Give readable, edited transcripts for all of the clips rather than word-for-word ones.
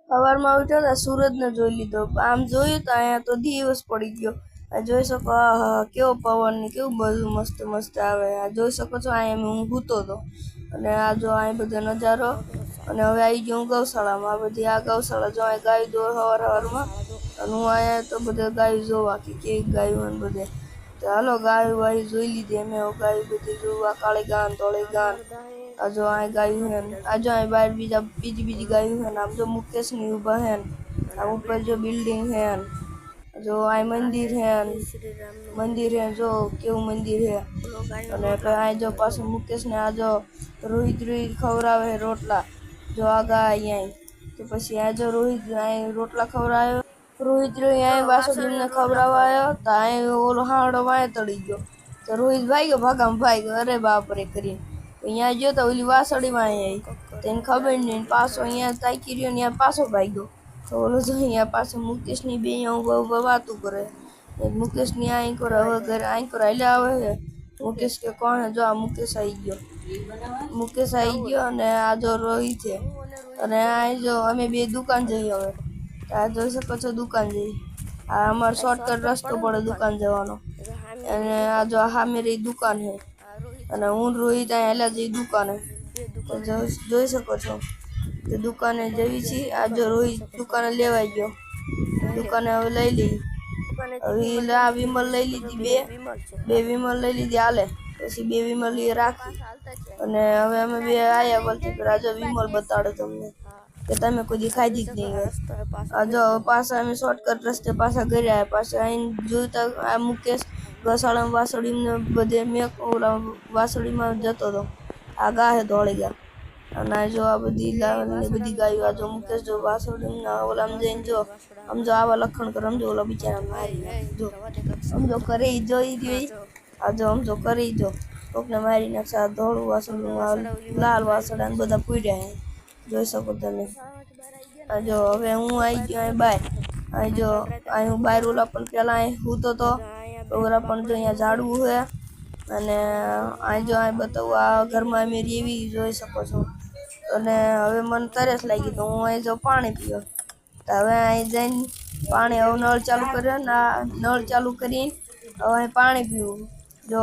સવારમાં ઉઠ્યો તો સૂરજને જોઈ લીધો. આમ જોયું તો અહીંયા તો દિવસ પડી ગયો. આ જોઈ શકો, આહા કેવો પવન ને કેવું બધું મસ્ત મસ્ત આવે. આ જોઈ શકો છો, અહીંયા હું સૂતો હતો અને આ જો અહીં બધો નજારો. અને હવે આવી ગયો હું ગૌશાળામાં. આ બધી આ ગૌશાળા જો અહીં ગાય દોર સવારમાં. અને હું અહીંયા તો બધા ગાયો જોવા કે કેવી ગાયો અને બધે. તો હાલો ગાયો વાય જોઈ લીધી અમે. ગાયો બધી જોવા, કાળી ગાન ધોળી ગાન. આ જો અહીં ગાયું હે. આ જો અહીં બહાર બીજી ગાયું હે. આમ જો મુકેશની ઊભા હે. આમ ઉપર જો બિલ્ડિંગ હે. જો અહીં મંદિર હે. મંદિર હે, જો કેવું મંદિર હે. અને અહીં જો પાછું મુકેશને આ જો રોહિત ખવડાવે રોટલા. જો આ ગાય અહીંયા. તો પછી આ જો રોહિત અહીં રોટલા ખવડાવ્યો. રોહિત અહીં વાસુદેવને ખવડાવવા આવ્યો તો અહીં ઓલો હાવડો વાય તળી ગયો. તો રોહિત ભાગ્યો, ભાગામાં ભાગ્યો. અરે બાપરે કરીને અહીંયા ગયો તો ઓલી વાસળીમાં આવી. તેને ખબર નહીં, પાછો અહીંયા તાકી રહ્યો ને પાછો ભાગ્યો. તો ઓલો જો અહીંયા પાછો મુકેશની બે અહીંયા વાતું કરે. મુકેશની અહીં કરે, હવે ઘરે અહીં કરે હાલ્યા આવે છે. મુકેશ કે કોણ હે? જો આ મુકેશ આવી ગયો. મુકેશ આવી ગયો અને આ જો રોહિત છે. અને આ જો અમે બે દુકાન જઈએ હવે. આ જોઈ શકો છો દુકાન જઈ. આ અમારો શોર્ટકટ રસ્તો પડે દુકાન જવાનો. અને આ જો સામે રહી દુકાન છે. અને હું રોહિત અહીં હેલા જઈ દુકાને. જોઈ શકો છો કે દુકાને જવી છીએ. આ જો રોહિત દુકાને લેવાઈ ગયો. દુકાને હવે લઈ લઈ. હવે આ વિમલ લઈ લીધી. બે વિમલ લઈ લીધી હાલે. પછી બે વિમલ રાખી. અને હવે અમે બે આવ્યા બોલતી આ જો વિમલ બતાડે તમને કે તમે કોઈ ખાધી જ નહીં હોય. આ જો પાછા અમે શોર્ટકટ રસ્તે પાછા ઘરે આવ્યા. પાછા અહીં જોયું આ મુકેશ ગૌશાળામાં વાસળીને બધે મેં ઓલા વાસળીમાં જતો હતો. આ ગા હે ધોળી ગા. અને જો આ બધી ગાયો. આ જો મુકેશ જો વાસળીના ઓલા જઈને જો સમજો આવા લખણ કરે. સમજો ઓલા બિચારા મારી જો સમજો કરી જોઈ ગઈ. આ જો સમજો કરી જો કોકને મારી નાખશે. આ ધોળું વાસળું, લાલ વાસળા ને બધા પૂર્યા જોઈ શકો તમે. આ જો હવે હું આવી ગયો અહીં બાય. અહીં જો અહીં હું બહાર ઓલા પણ પેલા અહીં સૂતો હતો. ઓલા પણ જો અહીંયા ઝાડવું છે. અને અહીં જો અહીં બતાવું આ ઘરમાં અમે રેવી જોઈ શકો છો. અને હવે મને તરસ લાગી તો હું અહીં જો પાણી પીયો. તો હવે અહીં જઈને પાણી હવે નળ ચાલુ કર્યો ને આ નળ ચાલુ કરીને હવે અહીં પાણી પીવું. જો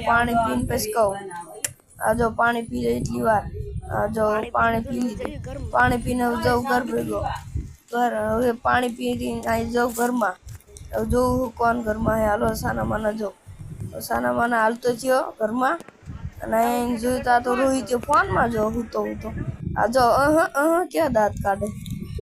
પાણી પીને પછી કહું. આ જો પાણી પી લે એટલી વાર. જો પાણી પી લીધું. પાણી પીને જવું ઘર ભેગો. હવે પાણી પીને અહીં જાઉં ઘરમાં. હવે જોઉં કોણ ઘરમાં હે. હાલો સાનામાના જો. સાનામાના હાલતો થયો ઘરમાં. અને અહીં જોયું તો આ તો રોહિત ફોનમાં જો હું તો આ જો ક્યાં દાંત કાઢે.